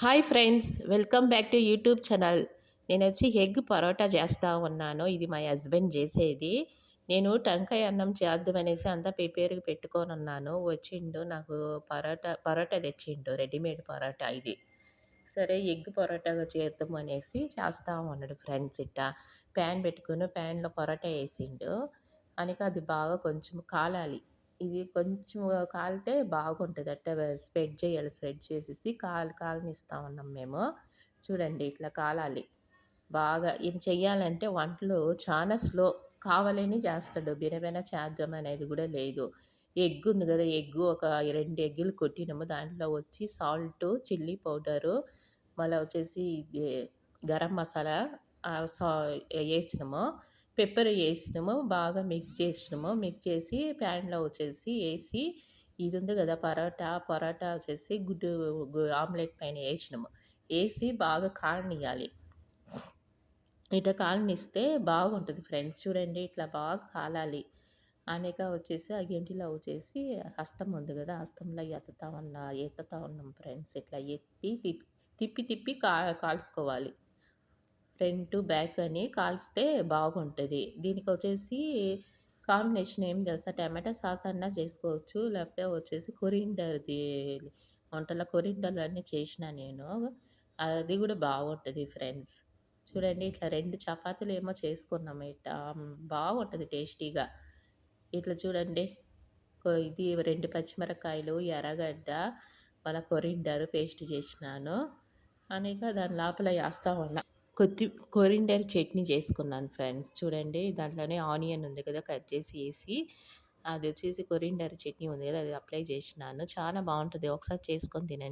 Hi friends! Welcome back to YouTube channel. నేనొచ్చి egg parotta చేస్తా ఉన్నాను. ఇది మా హస్బెండ్ చేసేది. నేను టెంకాయ అన్నం చేద్దామనేసి అంతా ప్రిపేర్‌గా పెట్టుకొనున్నాను. వచ్చిండు నాకు పరోటా తెచ్చిండు. రెడీమేడ్ పరోటా ఇది. సరే ఎగ్ పరోటాగా చేద్దాం అనేసి చేస్తా ఉన్నాడు ఫ్రెండ్స్ ఇట్టా. ప్యాన్ పెట్టుకొని ప్యాన్‌లో పరోటా ఏసిండు. అది బాగా కొంచెం కాలాలి. ఇది కొంచెం కాలితే బాగుంటది. స్ప్రెడ్ చేయాలి. స్ప్రెడ్ చేసేసి కాలనిస్తా ఉన్నాం మేము. చూడండి ఇట్లా కాలాలి. బాగా ఇది చెయ్యాలంటే వంటలు చాలా స్లో. కావాలని చేస్తాడు. బిరబిర చేద్దాం అనేది గూడా లేదు. ఎగ్ ఉంది గదా! ఒక 2 ఎగ్గులు కొట్టినాము. దాంట్లో వచ్చి సాల్టు, చిల్లీ పౌడరు, మళ్ళా వచ్చేసి ఇది గరం మసాలా ఆహ్, సా ఏసినాము. పెప్పర్ ఏసినాము. బాగా మిక్స్ చేసినాము. మిక్స్ చేసి ప్యాన్‌లో వచ్చేసి ఏసి ఇది ఉంది గదా! పరోటా వచ్చేసి ఆమ్లెట్ పైన ఏసినాము. ఏసి బాగా కాలనియ్యాలి. ఇట్లా కాలనిస్తే బాగుంటది ఫ్రెండ్స్. చూడండి ఇట్లా బాగా కాలాలి. వచ్చేసి ఆ గెంటిలో వచ్చేసి హస్తం ఉంది గదా! హస్తంలో ఎత్తుతా ఉన్నాం ఫ్రెండ్స్. ఇట్లా ఎత్తి తిప్పి తిప్పి కాల్చుకోవాలి. ఫ్రంట్, బ్యాక్ అని కాల్స్తే బాగుంటది. దీనికొచ్చేసి కాంబినేషన్ ఏం తెలుసా? టమాటా సాస్ అన్నా చేసుకోవచ్చు. లేకపోతే వచ్చేసి కొరిండర్‌ది వంటలో కొరిండర్‌లో చేసినా నేను. అది గూడా బాగుంటది ఫ్రెండ్స్. చూడండి ఇట్లా 2 చపాతీలేమో చేసుకున్నాము బాగుంటది టేస్టీగా. ఇట్లా చూడండి. ఇది 2 పచ్చిమిరపకాయలు, ఎర్రగడ్డ, మళ్ళా కొరిండర్ పేస్ట్ చేసినాను. దాని లోపల ఏస్తా ఉన్నా. కొరిండర్ చట్నీ చేసుకున్నాను ఫ్రెండ్స్. చూడండి దాంట్లోనే ఆనియన్ ఉంది కదా! కట్ చేసి ఏసి, అదొచ్చేసి కొరిండర్ చట్నీ ఉంది కదా! అది అప్లై చేసినాను. చాలా బావుంటది. ఒకసారి చేసుకొని తినండి.